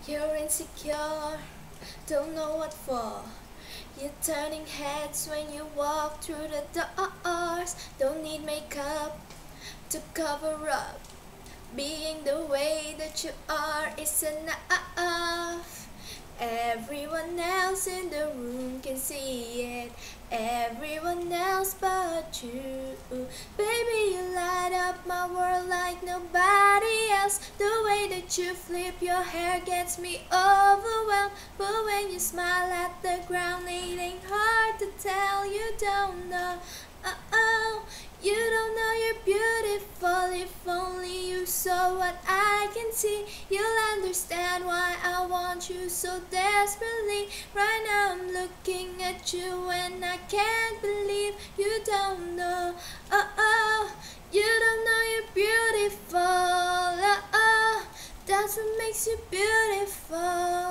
You're insecure, don't know what for. You're turning heads when you walk through the doors. Don't need makeup to cover up. Being the way that you are is enough. Everyone else in the room can see it. Everyone else but you. Baby, you light up my world like nobody else. The way that you flip your hair gets me overwhelmed. But when you smile at the ground, it ain't hard to tell you don't know. You don't know you're beautiful. If only you saw what I can see, you'll understand why I want you so desperately. Right now I'm looking at you and I can't believe you don't know. You don't know you're beautiful. That's what makes you beautiful.